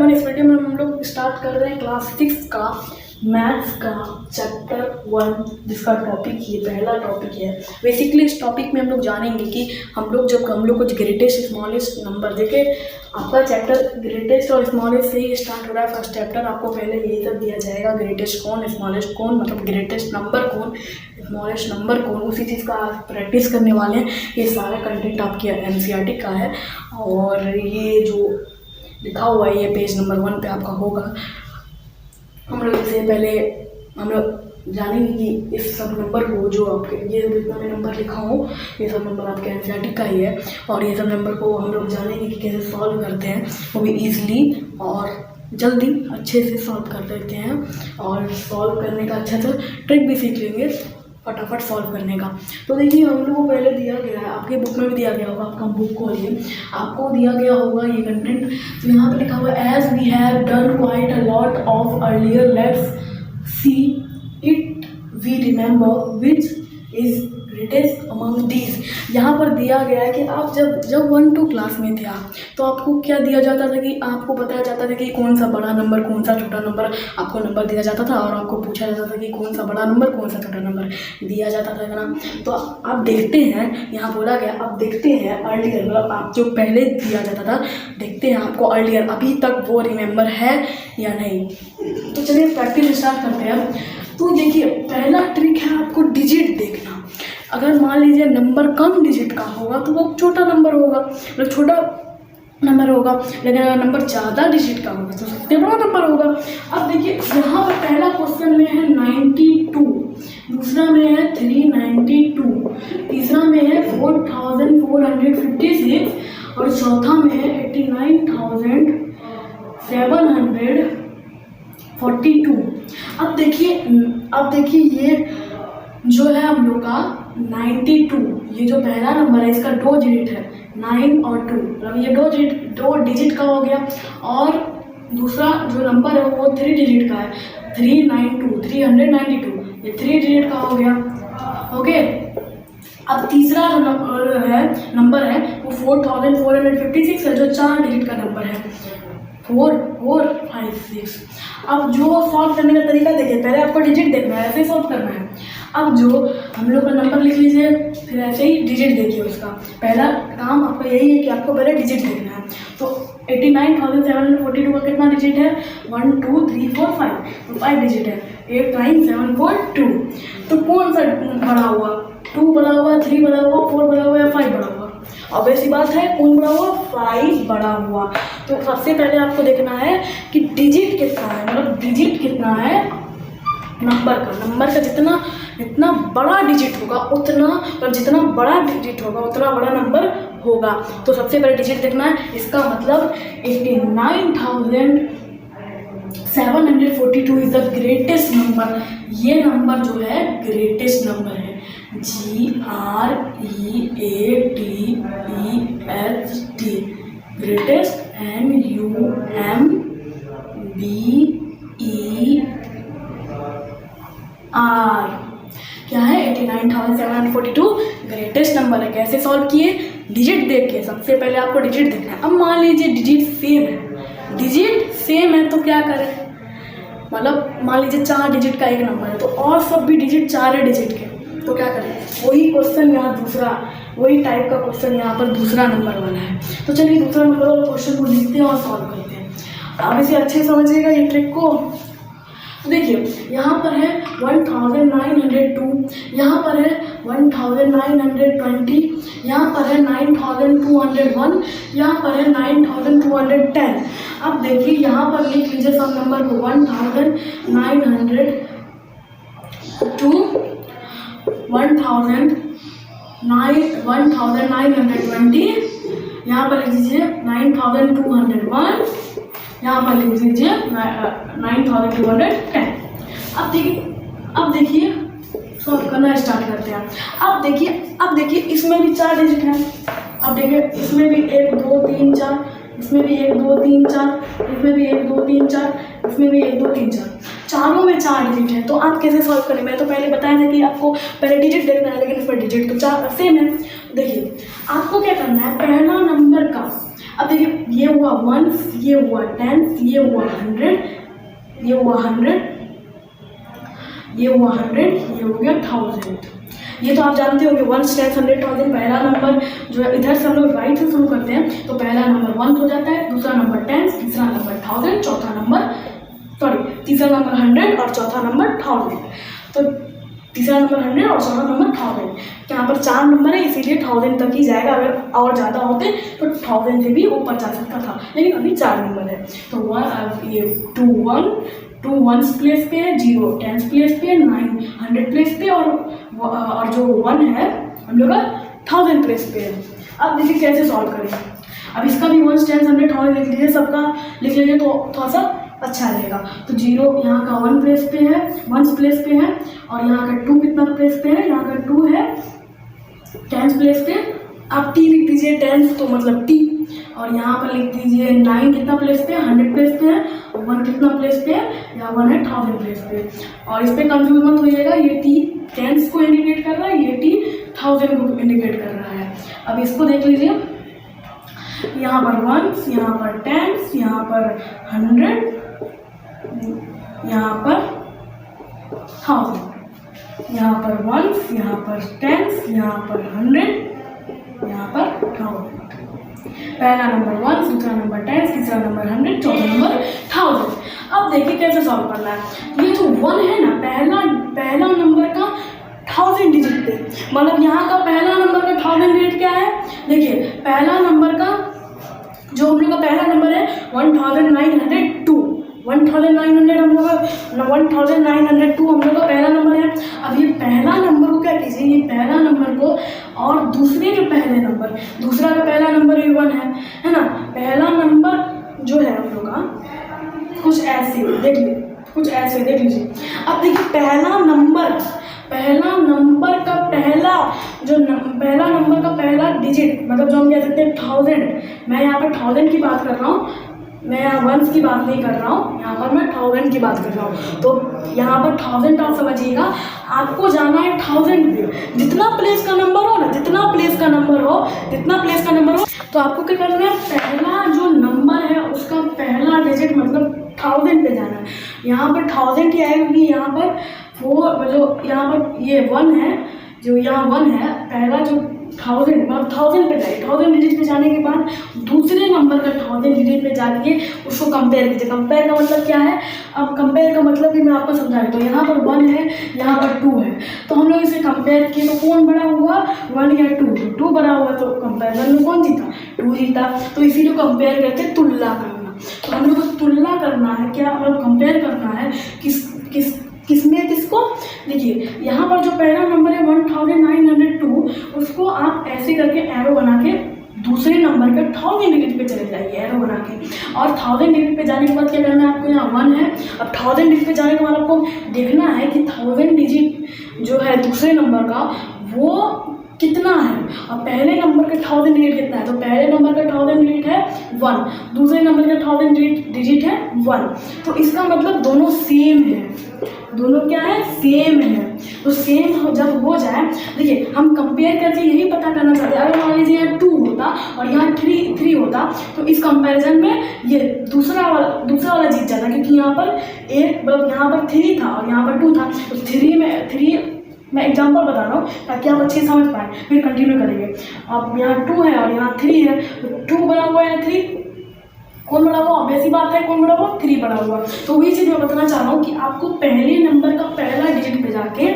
Everyone, इस video में हम लोग स्टार्ट कर रहे हैं क्लास 6 का मैथ्स का चैप्टर 1, जिसका टॉपिक ये पहला टॉपिक है। बेसिकली इस टॉपिक में हम लोग जानेंगे कि हम लोग कुछ ग्रेटेस्ट स्मॉलेस्ट नंबर देखे। आपका चैप्टर ग्रेटेस्ट और स्मॉलेस्ट से ही स्टार्ट हो रहा है। फर्स्ट चैप्टर आपको पहले यही सब दिया जाएगा, ग्रेटेस्ट कौन, स्मॉलेस्ट कौन, मतलब ग्रेटेस्ट नंबर कौन, स्मॉलेस्ट नंबर कौन, उसी चीज़ का आप प्रैक्टिस करने वाले हैं। ये सारा कंटेंट आपके NCERT का है और ये जो लिखा हुआ है ये पेज नंबर 1 पे आपका होगा। हम लोग इससे पहले हम लोग जानेंगे कि इस सब नंबर को जो आपके ये जितना भी नंबर लिखा हो ये सब नंबर आपके NCERT का ही है और ये सब नंबर को हम लोग जानेंगे कि कैसे सॉल्व करते हैं, वो भी ईजिली और जल्दी अच्छे से सॉल्व कर लेते हैं और सॉल्व करने का अच्छा सा ट्रिक भी सीख लेंगे फटाफट सॉल्व करने का। तो देखिए हम लोग को पहले दिया गया है, आपके बुक में भी दिया गया होगा, आपका बुक खोलिए, आपको दिया गया होगा ये कंटेंट। तो यहाँ पे लिखा हुआ है as we have done quite a lot of earlier let's see it we remember which is greatest among these. यहाँ पर दिया गया है कि आप जब 1-2 क्लास में थे आप, तो आपको क्या दिया जाता था कि आपको बताया जाता था कि कौन सा बड़ा नंबर कौन सा छोटा नंबर, आपको नंबर दिया जाता था और आपको पूछा जाता था कि कौन सा बड़ा नंबर कौन सा छोटा नंबर दिया जाता था ना। तो आप देखते हैं, यहाँ बोला गया आप देखते हैं अर्लियर, मतलब आप जो पहले दिया जाता था देखते हैं आपको अर्लियर अभी तक वो रिमेंबर है या नहीं। तो चलिए प्रैक्टिस स्टार्ट करते हैं। तो देखिए पहला ट्रिक है आपको डिजिट देखना। अगर मान लीजिए नंबर कम डिजिट का होगा तो वो छोटा नंबर होगा, मतलब छोटा नंबर होगा, लेकिन अगर नंबर ज़्यादा डिजिट का होगा तो सबसे बड़ा नंबर होगा। अब देखिए यहाँ पर पहला क्वेश्चन में है 92, दूसरा में है 392, तीसरा में है 4456 और चौथा में है 89,742। अब देखिए ये जो है हम लोग का 92, ये जो पहला नंबर है इसका 2 डिजिट है, 9 और 2, मतलब ये 2 डिजिट का हो गया। और दूसरा जो नंबर है वो 3 डिजिट का है, 392, ये 3 डिजिट का हो गया। ओके, अब तीसरा जो नंबर है वो 4456 है, जो 4 डिजिट का नंबर है, 4456। अब जो सॉल्व करने का तरीका देखिए, पहले आपको डिजिट देखना है, ऐसे ही सॉल्व करना है। अब जो हम लोग का नंबर लिख लीजिए, फिर ऐसे ही डिजिट देखिए उसका। पहला काम आपका यही है कि आपको पहले डिजिट देखना है। तो 89,742 का कितना डिजिट है, 1 2 3 4 5, तो 5 डिजिट है, 89,742। तो कौन सा बड़ा हुआ, 2 बड़ा हुआ, 3 बड़ा हुआ, 4 बड़ा हुआ या 5 बड़ा हुआ? अब ऐसी बात है, कौन बड़ा हुआ, 5 बड़ा हुआ। तो सबसे पहले आपको देखना है कि डिजिट कितना है, मतलब डिजिट कितना है नंबर का जितना बड़ा डिजिट होगा उतना, और जितना बड़ा डिजिट होगा उतना बड़ा नंबर होगा। तो सबसे पहले डिजिट देखना है, इसका मतलब 89,742 इज द ग्रेटेस्ट नंबर। ये नंबर जो है ग्रेटेस्ट नंबर है, GREATEST, ग्रेटेस्ट, NUMBER। क्या है, 89,742 ग्रेटेस्ट नंबर है। कैसे सॉल्व किए, डिजिट देख के। सबसे पहले आपको डिजिट देखना है। अब मान लीजिए डिजिट सेम है तो क्या करें, मतलब मान लीजिए 4 डिजिट का एक नंबर है तो और सब भी डिजिट 4 डिजिट के, तो क्या करें, वही क्वेश्चन यहाँ दूसरा, वही टाइप का क्वेश्चन यहाँ पर दूसरा नंबर वाला है। तो चलिए दूसरा नंबर वाला क्वेश्चन को लिखते हैं और सॉल्व करते हैं। आप इसे अच्छे समझिएगा ये ट्रिक को। देखिए यहाँ पर है 1902, यहाँ पर है 1920, यहाँ पर है 9201, यहाँ पर है 9210। अब देखिए यहाँ पर लिख लीजिए सब नंबर को, 1902, 1920, यहाँ पर लिख लीजिए 9201, यहाँ पर लिख लीजिए 9210। अब देखिए सॉल्व करना स्टार्ट करते हैं। अब देखिए इसमें भी 4 डिजिट हैं। अब देखिए इसमें भी 1 2 3 4, इसमें भी 1 2 3 4, इसमें भी 1 2 3 4, इसमें भी 1 2 3 4, चारों में 4 डिजिट है। तो आप कैसे सॉल्व करें, मैं तो पहले बताया था कि आपको पहले डिजिट देखना है, लेकिन इसमें डिजिट तो 4 सेम है। देखिए आपको क्या करना है, पहला नंबर का अब देखिए ये हुआ वंस, ये हुआ टेंस, ये हुआ 100, ये हुआ 100, ये हुआ 100, ये हो गया 1000। ये तो आप जानते होंगे 1 10 100 1000। पहला नंबर जो है इधर से हम लोग राइट से शुरू करते हैं, तो पहला नंबर 1 हो जाता है, दूसरा नंबर 10, तीसरा नंबर 1000, चौथा नंबर तीसरा नंबर 100 और चौथा नंबर 1000। तो तीसरा नंबर 100 और चौथा नंबर 1000। यहाँ पर 4 नंबर है इसीलिए 1000 तक ही जाएगा। अगर और ज़्यादा होते तो 1000 से भी ऊपर जा सकता था, लेकिन अभी 4 नंबर है। तो ये 2 1s प्लेस पे है, 0 10s प्लेस पे है, 9 100 प्लेस पे और जो 1 है हम लोग का 1000 प्लेस पे है। अब देखिए कैसे सॉल्व करें। अब इसका भी 1 10 100 1000 लिख लीजिए, सबका लिख लीजिए तो थोड़ा सा अच्छा रहेगा। तो 0 यहाँ का 1 प्लेस पे है, 1 प्लेस पे है, और यहाँ का 2 कितना प्लेस पे है, यहाँ का 2 है 10 प्लेस पे। आप टी लिख दीजिए, 10 तो मतलब टी, और यहाँ पर लिख दीजिए 9 कितना प्लेस पे है, 100 प्लेस पे है, और 1 कितना प्लेस पे है, यहाँ 1 है 1000 प्लेस पे। और इस पर कंफ्यूज मत होइएगा, ये टी 10 को इंडिकेट कर रहा है, ये टी 1000 को इंडिकेट कर रहा है। अब इसको देख लीजिए, यहाँ पर 1, यहाँ पर 10, यहाँ पर 100, यहाँ पर 1000, यहाँ पर 1, यहाँ पर 10, यहाँ पर 100, यहाँ पर 1000। पहला नंबर 1, दूसरा नंबर 10, तीसरा नंबर 100, चौथा नंबर 1000। अब देखिए कैसे सॉल्व करना है। ये जो 1 है ना, पहला नंबर का 1000 डिजिट पे, मतलब यहाँ का पहला नंबर का 1000 डिजिट क्या है, देखिए पहला नंबर का जो हम लोग का पहला नंबर है 1902, 1900 हम लोग का 1902 हम लोग का पहला नंबर है। अब ये पहला नंबर को क्या कीजिए, ये पहला नंबर को और दूसरे के पहले नंबर, दूसरा का पहला नंबर भी 1 है ना। पहला नंबर जो है हम लोग का कुछ ऐसे देख लीजिए, कुछ ऐसे देख लीजिए। अब देखिए पहला नंबर का पहला नंबर का पहला डिजिट, मतलब जो हम कह सकते हैं 1000। मैं यहाँ पर 1000 की बात कर रहा हूँ, मैं यहाँ 1s की बात नहीं कर रहा हूँ, यहाँ पर मैं 1000 की बात कर रहा हूँ। तो यहाँ पर 1000 आप समझिएगा, आपको जाना है 1000 पे। जितना प्लेस का नंबर हो ना, जितना प्लेस का नंबर हो, तो आपको क्या करना है, पहला जो नंबर है उसका पहला डिजिट मतलब 1000 पे जाना है। यहाँ पर 1000 की आएगी, यहाँ पर 4 जो यहाँ पर ये 1 है, जो यहाँ 1 है, पहला जो 1000 मतलब 1000 पे जाइए। 1000 डिजिट पे जाने के बाद दूसरे नंबर का 1000 डिजिट पे जाके उसको कंपेयर कीजिए। कंपेयर का मतलब क्या है, अब कंपेयर का मतलब भी मैं आपको समझा दूँ। तो यहाँ पर 1 है, यहाँ पर 2 है, तो हम लोग इसे कंपेयर किए तो कौन बड़ा हुआ, 1 या 2। तो 2 बड़ा हुआ तो कंपेरिजन में कौन जीता, 2 जीता। तो इसीलिए कंपेयर करते हैं, तुलना करना। तो हम लोग को तुलना करना है, क्या मतलब कंपेयर करना है किसमें किसको। देखिए यहाँ पर जो पहला नंबर है 1902, उसको आप ऐसे करके एरो बना के दूसरे नंबर के 1000 डिजिट पे चले जाइए, एरो बना के। और 1000 डिजिट पे जाने के बाद क्या करना है आपको, यहाँ 1 है। अब 1000 डिजिट पे जाने के बाद आपको देखना है कि 1000 डिजिट जो है दूसरे नंबर का वो कितना है, और पहले नंबर का 1000 डिजिट कितना है। तो पहले नंबर का 1000 डिजिट है 1, दूसरे नंबर का 1000 डिजिट है 1। तो इसका मतलब दोनों सेम है, दोनों क्या है, सेम है। तो सेम जब हो जाए, देखिए हम कंपेयर करके यही पता करना चाहते हैं। अगर मान लीजिए यहाँ 2 होता और यहाँ 3 होता, तो इस कंपैरिजन में ये दूसरा वाला जीत जाता, क्योंकि यहाँ पर एक मतलब यहाँ पर 3 था और यहाँ पर 2 था। तो 3 मैं एग्जांपल बता रहा हूँ ताकि आप अच्छे समझ पाए, फिर कंटिन्यू करेंगे। अब यहाँ 2 है और यहाँ 3 है, तो 2 बना हुआ है, 3 कौन बड़ा हुआ, ऑब्वियस ही बात है, कौन बड़ा हुआ, 3 बड़ा हुआ। तो वही चीज़ मैं बताना चाह रहा हूँ कि आपको पहले नंबर का पहला डिजिट पे जाके,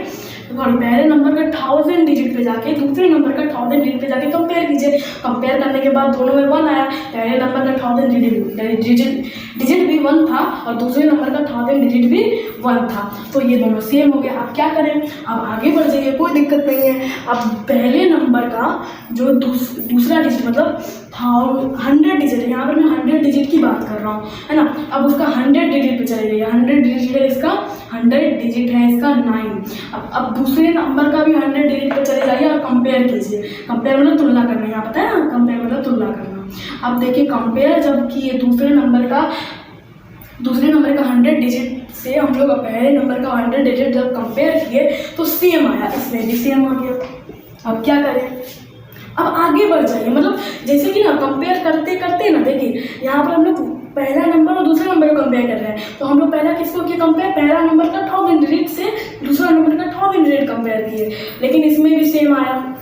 पहले नंबर का 1000 डिजिट पे जाके दूसरे नंबर का 1000 डिजिट पे जाके कंपेयर कीजिए। कंपेयर करने के बाद दोनों में 1 आया, पहले नंबर का 1000 डिजिट भी 1 था और दूसरे नंबर का 1000 डिजिट भी 1 था, तो ये दोनों सेम हो गया। अब क्या करें, अब आगे बढ़ जाइए, कोई दिक्कत नहीं है। अब पहले नंबर का जो दूसरा डिजिट मतलब 100 डिजिट, यहाँ पर मैं 100 डिजिट की बात कर रहा हूँ, है ना। अब उसका 100 डिजिट पे चले जाइए, 100 डिजिट है इसका, 100 डिजिट है इसका 9। अब दूसरे नंबर का भी 100 डिजिट पे चले जाइए और कंपेयर कीजिए। कंपेयर मतलब तुलना करना, यहाँ पता है ना, कंपेयर मतलब तुलना करना। अब देखिए कंपेयर जब किए दूसरे नंबर का 100 डिजिट से हम लोग पहले नंबर का 100 डिजिट जब कंपेयर किए तो सेम आया, इसमें भी सेम आ गया। अब क्या करें, अब आगे बढ़ जाइए, मतलब जैसे कि ना कंपेयर करते करते ना, देखिए यहाँ पर हम लोग पहला नंबर और दूसरे नंबर को कंपेयर कर रहे हैं, तो हम लोग पहला किसको किया कंपेयर, पहला नंबर का 1000 डिजिट से दूसरा नंबर का 1000 डिजिट कंपेयर किए, लेकिन इसमें भी सेम आया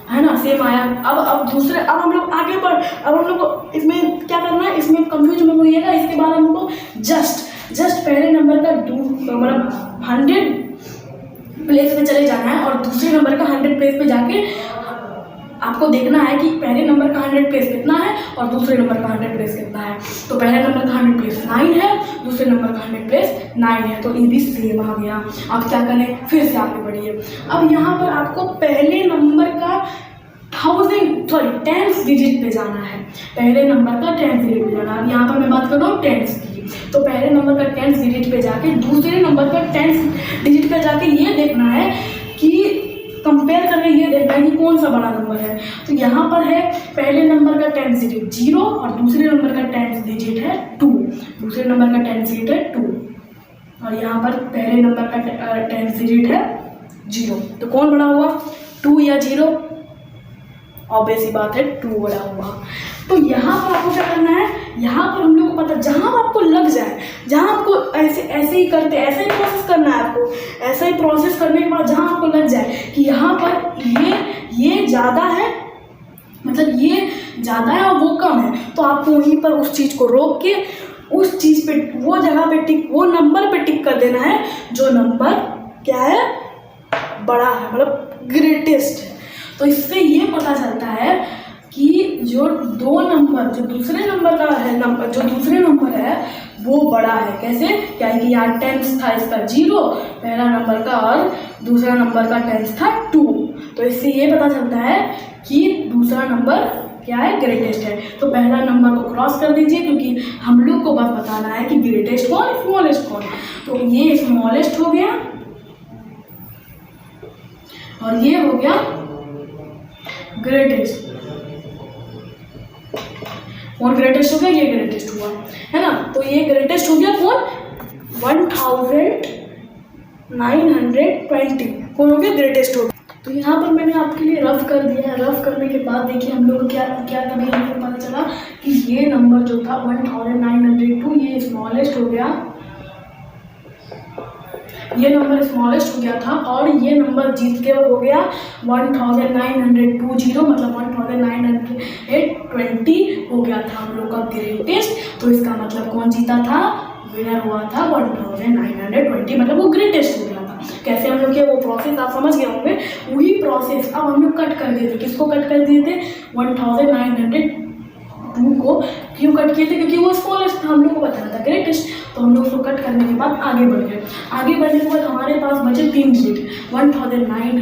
है ना, सेम आया। अब दूसरे, अब हम लोग आगे बढ़, अब हम लोग को इसमें क्या करना है, इसमें कंफ्यूज मत होइएगा। इसके बाद हम लोग को जस्ट पहले नंबर का मतलब 100 प्लेस में चले जाना है और दूसरे नंबर का 100 प्लेस पे जाके आपको देखना है कि पहले नंबर का 100 प्लेस कितना है और दूसरे नंबर का 100 प्लेस कितना है। तो पहले नंबर का 100 प्लेस 9 है, दूसरे नंबर का 100 प्लेस 9 है, तो ये भी सेम आ गया। अब क्या करें, फिर से आगे बढ़िए। अब यहाँ पर आपको पहले नंबर का 10th डिजिट पे जाना है, पहले नंबर का 10th डिजिट पे जाना है। अब यहाँ पर मैं बात कर रहा हूँ 10th की, तो पहले नंबर का 10th डिजिट पे जाके दूसरे नंबर का 10th डिजिट पे जाके ये देखना है कि कंपेयर करके ये देखना है कि कौन सा बड़ा नंबर है। तो यहाँ पर है पहले नंबर का 10th डिजिट 0 और दूसरे नंबर का 10th डिजिट है 2, दूसरे नंबर का 10th डिजिट है 2 और यहाँ पर पहले नंबर का 10th डिजिट है 0। तो कौन बड़ा हुआ, 2 या 0? ऑब्वियस सी बात है 2 बड़ा हुआ। तो यहाँ पर आपको क्या करना है, यहाँ पर हम लोग को पता, जहाँ आपको लग जाए, जहाँ आपको ऐसे ही करते, ऐसे ही प्रोसेस करना है आपको, ऐसा ही प्रोसेस करने के बाद जहाँ आपको लग जाए कि यहाँ पर ये ज़्यादा है, मतलब ये ज़्यादा है और वो कम है, तो आपको वहीं पर उस चीज़ को रोक के उस चीज़ पे, वो जगह पे टिक, वो नंबर पे टिक कर देना है जो नंबर क्या है, बड़ा है, मतलब ग्रेटेस्ट है। तो इससे ये पता चलता है कि जो दो नंबर, जो दूसरे नंबर का है, जो दूसरे नंबर है वो बड़ा है। कैसे, क्या है कि यहाँ 10th था, इसका 0 पहला नंबर का, और दूसरा नंबर का 10th था 2। तो इससे ये पता चलता है कि दूसरा नंबर क्या है, ग्रेटेस्ट है। तो पहला नंबर को क्रॉस कर दीजिए, क्योंकि हम लोग को बस बताना है कि ग्रेटेस्ट कौन, स्मॉलेस्ट कौन। तो ये स्मॉलेस्ट हो गया और ये हो गया ग्रेटेस्ट। कौन ग्रेटेस्ट हो गया, ये ग्रेटेस्ट हुआ है ना। तो ये ग्रेटेस्ट हो गया कौन, 1920 कौन हो गया, ग्रेटेस्ट हो गया। तो यहाँ पर मैंने आपके लिए रफ कर दिया है। रफ करने के बाद देखिए हम लोग को क्या तभी हमको पता चला कि ये नंबर जो था 1902 ये स्मॉलेस्ट हो गया, ये नंबर स्मॉलेस्ट हो गया था, और ये नंबर जीत के हो गया 1920, मतलब 1920 हो गया था हम लोग का ग्रेटेस्ट। तो इसका मतलब कौन जीता था, विनर हुआ था 1920, मतलब वो ग्रेटेस्ट हो गया था। कैसे हम लोग किया वो प्रोसेस आप समझ गए होंगे, वही प्रोसेस अब हम लोग कट कर दिए थे। किसको कट कर दिए थे, 1902 को। क्यों कट किए थे, क्योंकि वो स्मॉलेस्ट था, हम लोग को बताना था ग्रेटेस्ट। तो हम लोग उसको कट करने के बाद आगे बढ़ गए। आगे बढ़ने के बाद हमारे पास बचे 3 डिजिट, 1900,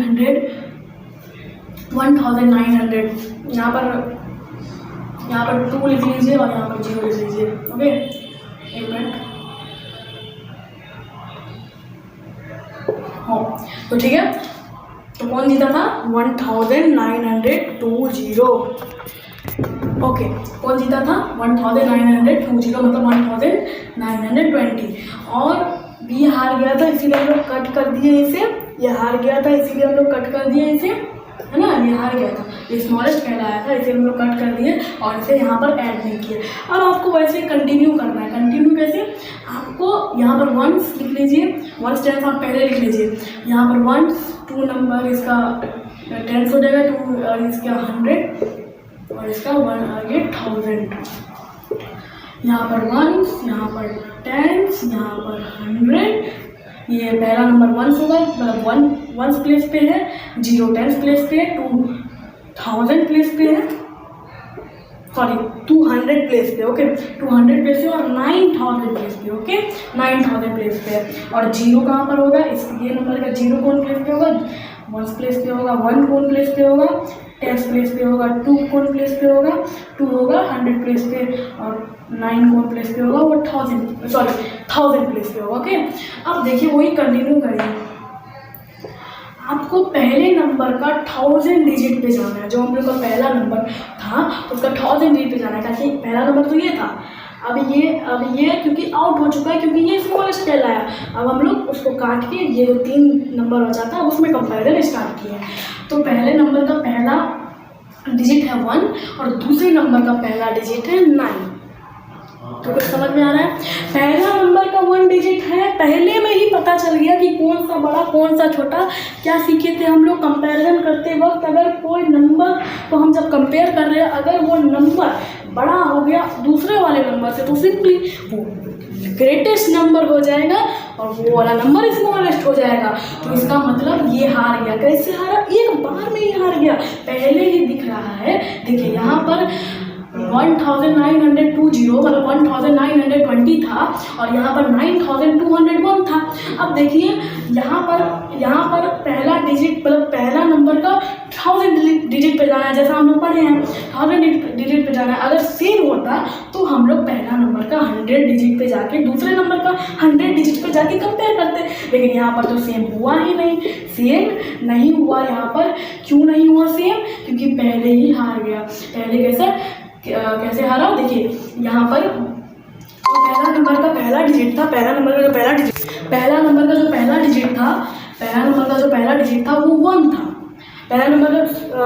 यहाँ पर 2 लिख लीजिए और यहाँ पर 0 लिख लीजिए। ओके, एक मिनट। हाँ, तो ठीक है। तो कौन जीता था, 1920। ओके, कौन जीता था, 1920, मतलब 1920। और बी हार गया था, इसीलिए हम लोग कट कर दिए इसे। ये हार गया था, इसीलिए हम लोग कट कर दिए इसे, है ना। ये हार गया था, ये स्मॉलेस्ट कहलाया था, इसे हम लोग कट कर दिए और इसे यहाँ पर ऐड नहीं किया। अब आपको वैसे कंटिन्यू करना है। कंटिन्यू कैसे, आपको यहाँ पर 1 लिख लीजिए, 1 10 आप पहले लिख लीजिए। यहाँ पर 1 2 नंबर, इसका 10 हो जाएगा, 2 और इसका 100 और इसका 1 आगे 1000। यहाँ पर 1, यहाँ पर 10, यहाँ पर 100। ये पहला नंबर 1 होगा, मतलब 1 प्लेस पे है, 0 10 प्लेस पे है, 2000 प्लेस पे है, सॉरी 200 प्लेस पे। ओके, 200 प्लेस पे और 9000 प्लेस पे। ओके, 9000 प्लेस पे है। और 0 कहाँ पर होगा, ये नंबर का 0 कौन प्लेस पे होगा, 1 प्लेस पे होगा, 1 कौन प्लेस पे होगा, 10 प्लेस पे होगा, 2 कौन प्लेस पे होगा, 2 होगा 100 प्लेस पे, और 9 कौन प्लेस पे होगा, वो 1000 प्लेस पे होगा। ओके, अब देखिए वही कंटिन्यू करिए। आपको पहले नंबर का 1000 डिजिट पे जाना है। जो हम लोग का पहला नंबर था उसका 1000 डिजिट पे जाना है, ताकि पहला नंबर तो ये था। अब ये क्योंकि आउट हो चुका है, क्योंकि ये स्मॉलेस्ट कहलाया। अब हम लोग उसको काट के ये 3 नंबर बचा था, उसमें कंपैरिजन स्टार्ट किया। तो पहले नंबर का पहला डिजिट है 1 और दूसरे नंबर का पहला डिजिट है 9। तो कुछ समझ में आ रहा है? पहला नंबर का 1 डिजिट है, पहले में ही पता चल गया कि कौन सा बड़ा कौन सा छोटा। क्या सीखे थे हम लोग? कंपैरिजन करते वक्त अगर कोई नंबर को हम जब कंपेयर कर रहे हैं, अगर वो नंबर बड़ा हो गया दूसरे वाले नंबर से, तो सिंपली वो ग्रेटेस्ट नंबर हो जाएगा और वो वाला नंबर स्मॉलेस्ट हो जाएगा। तो इसका मतलब ये हार गया। कैसे हारा? एक बार में ही हार गया, पहले ही दिख रहा है। देखिए यहाँ पर 1920 मतलब 1920 था और यहाँ पर 9201 था। अब देखिए यहाँ पर पहला डिजिट मतलब पहला नंबर का 1000 डिजिट पे जाना है, जैसा हम लोग पढ़े हैं 1000 डिजिट पे जाना है। अगर सेम होता तो हम लोग पहला नंबर का 100 डिजिट पे जाके दूसरे नंबर का 100 डिजिट पे जाके कंपेयर करते, लेकिन यहाँ पर तो सेम हुआ ही नहीं, सेम नहीं हुआ यहाँ पर। क्यों नहीं हुआ सेम? क्योंकि पहले ही हार गया। पहले कैसे हारा? देखिए यहाँ पर पहला नंबर का पहला डिजिट था, पहला नंबर का जो पहला डिजिट था वो 1 था। पहला नंबर का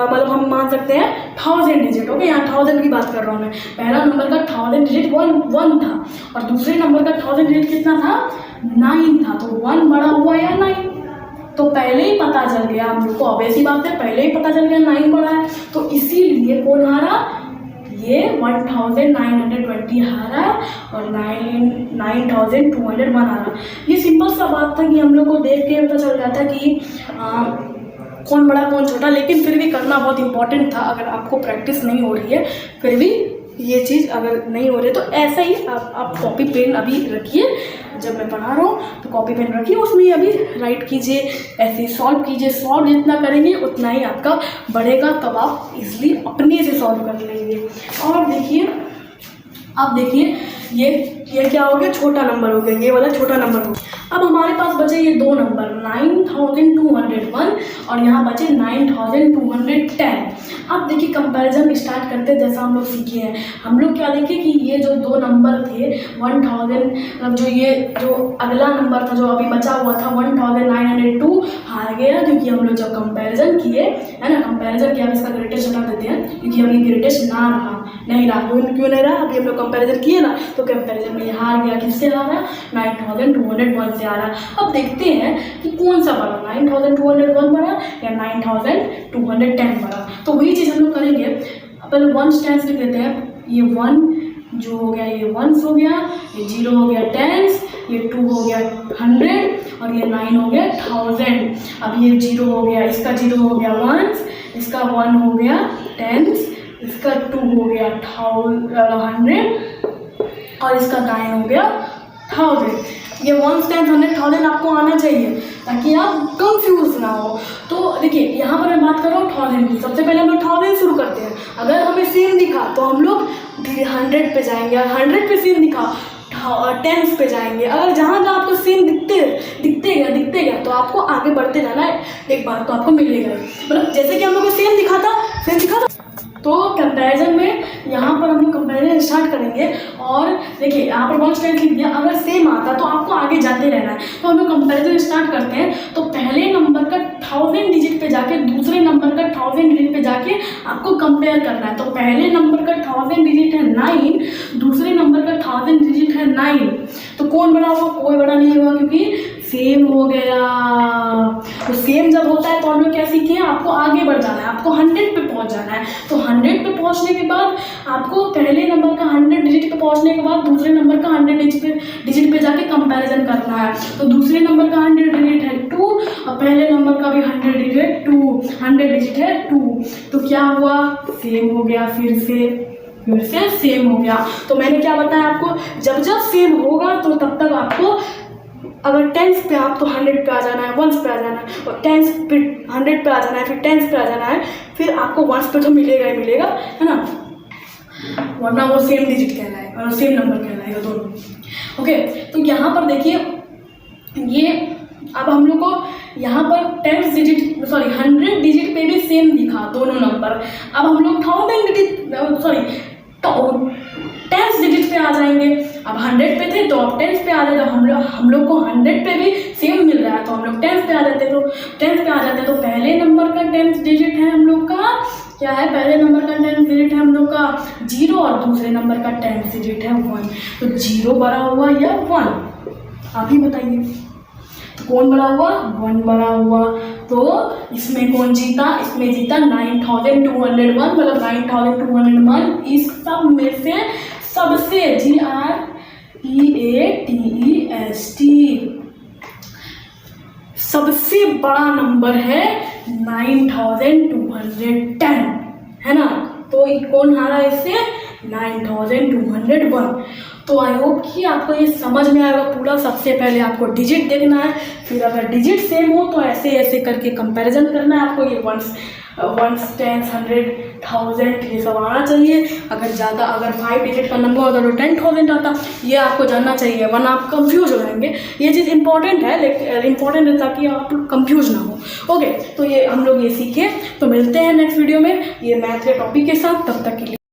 मतलब हम मान सकते हैं 1000 डिजिट। ओके, यहाँ 1000 की बात कर रहा हूँ मैं। पहला नंबर का 1000 डिजिट 1 था और दूसरे नंबर का 1000 डिजिट कितना था? 9 था। तो 1 बड़ा हुआ या 9? तो पहले ही पता चल गया हम लोग को, ऑब्वियस ही बात है, पहले ही पता चल गया 9 बड़ा है। तो इसीलिए कौन हारा? ये 1920 हारा और 9201 हारा। ये सिंपल सा बात था कि हम लोग को देख के पता चल जाता कि कौन बड़ा कौन छोटा, लेकिन फिर भी करना बहुत इंपॉर्टेंट था। अगर आपको प्रैक्टिस नहीं हो रही है, फिर भी ये चीज़ अगर नहीं हो रही है तो ऐसा ही आप कॉपी पेन अभी रखिए। जब मैं पढ़ा रहा हूँ तो कॉपी पेन रखिए, उसमें अभी राइट कीजिए, ऐसे सॉल्व कीजिए। सॉल्व जितना करेंगे उतना ही आपका बढ़ेगा, तब आप इजली अपने से सॉल्व कर लेंगे। और देखिए अब देखिए ये क्या हो गया? छोटा नंबर हो गया, ये वाला छोटा नंबर हो गया। अब हमारे पास बचे ये दो नंबर 9201 और यहाँ बचे 9210। अब देखिए कंपैरिजन स्टार्ट करते जैसा हम लोग सीखे हैं। हम लोग क्या देखे कि ये जो दो नंबर थे 1000 मतलब जो अगला नंबर था जो अभी बचा हुआ था 1902 हार गया, क्योंकि हम लोग जब कंपैरिजन किए है ना, कंपैरिजन किया। अब इसका ग्रेटेस्ट हटा देते हैं क्योंकि अभी ग्रेटेस्ट नहीं रहा। क्यों नहीं रहा? अभी हम लोग कंपैरिजन किए ना, तो कंपैरिजन में ये हार गया। किससे हारा? 9201 से हारा। अब देखते हैं कि कौन सा बड़ा, 9201 बड़ा या 9210 बड़ा। तो वही चीज़ हम लोग करेंगे। पहले 1 टेंस लिख लेते हैं। ये 1 जो हो गया ये 1 हो गया, ये 0 हो गया 10, ये 2 हो गया 100 और ये 9 हो गया 1000। अब ये 0 हो गया, इसका 0 हो गया 1, इसका 1 हो गया 10, इसका 2 हो गया 100 और इसका 9 हो गया 1000। ये 1 10 100 1000 आपको आना चाहिए ताकि आप कंफ्यूज ना हो। तो देखिए यहाँ पर मैं बात कर रहा हूँ 1000 की। सबसे पहले हम लोग 1000 शुरू करते हैं। अगर हमें सेम दिखा तो हम लोग धीरे 100 पे जाएंगे, 100 पे सेम दिखा 10 पे जाएंगे। अगर जहाँ जहाँ आपको सेम दिखते गया तो आपको आगे बढ़ते जाना है, एक बार तो आपको मिलेगा। मतलब जैसे कि हम लोग को सेम दिखा था तो कंपैरिजन में यहाँ पर हम लोग कंपैरिजन स्टार्ट करेंगे। और देखिए यहाँ पर 1 10 लिख दिया, अगर सेम आता तो आपको आगे जाते रहना है। तो हम लोग कंपैरिजन स्टार्ट करते हैं। तो पहले नंबर का 1000 डिजिट पे जाके दूसरे नंबर का 1000 डिजिट पे जाके आपको कंपेयर करना है। तो पहले नंबर का 1000 डिजिट है 9, दूसरे नंबर का 1000 डिजिट है 9। तो कौन बड़ा हुआ? कोई बड़ा नहीं हुआ क्योंकि सेम हो गया। तो सेम जब होता है तो हम लोग क्या सीखे? आपको आगे बढ़ जाना है, आपको 100 पे पहुंच जाना है। तो 100 पे पहुंचने के बाद आपको पहले नंबर का 100 डिजिट पे पहुंचने के बाद दूसरे नंबर का 100 डिजिट पे जाके कंपैरिजन करना है। तो दूसरे नंबर का 100 डिजिट है 2 और पहले नंबर का भी 100 डिजिट है 2। तो क्या हुआ? सेम हो गया, फिर से सेम हो गया। तो मैंने क्या बताया आपको? जब सेम होगा तो तब तक आपको अगर 10 पे आप तो 100 पे आ जाना है, 1 पे आ जाना है, और 10 पे 100 पे आ जाना है, फिर 10 पे आ जाना है, फिर आपको 1 पे तो मिलेगा ही मिलेगा, है ना, वरना वो सेम डिजिट कहलाएगा और सेम नंबर कहलाएगा दोनों। ओके, तो यहाँ पर देखिए ये अब हम लोग को यहाँ पर 100 डिजिट पे भी सेम दिखा दोनों नंबर। अब हम लोग 10 डिजिट पे आ जाएंगे। अब 100 पे थे तो अब 10 पे आ जाते। हम लोग को 100 पे भी सेम मिल रहा है तो हम लोग 10 पे आ जाते। तो 10 पे आ जाते तो पहले नंबर का 10 डिजिट है हम लोग का क्या है, पहले नंबर का 10 डिजिट है हम लोग का 0 और दूसरे नंबर का 10 डिजिट है 1। तो 0 बड़ा हुआ या 1, आप ही बताइए। तो कौन बड़ा हुआ, 1 बड़ा हुआ। तो इसमें कौन जीता, इसमें जीता 9201, मतलब 9201 इस सब में से सबसे GREATEST सबसे बड़ा नंबर है 9210, है ना। तो कौन हारा इससे, 9201। तो आई होप कि आपको ये समझ में आएगा पूरा। सबसे पहले आपको डिजिट देखना है, फिर अगर डिजिट सेम हो तो ऐसे ऐसे करके कंपैरिजन करना है आपको। ये 1s 10s 100 1000 ये सब आना चाहिए। अगर 5 डिजिट का नंबर होता तो 10,000 आता, ये आपको जानना चाहिए, वरना आप कंफ्यूज हो जाएंगे। ये चीज़ इंपॉर्टेंट है, लेकिन इंपॉर्टेंट है ताकि आप कंफ्यूज ना हो। ओके, तो ये हम लोग ये सीखे। तो मिलते हैं नेक्स्ट वीडियो में ये मैथ के टॉपिक के साथ, तब तक के लिए।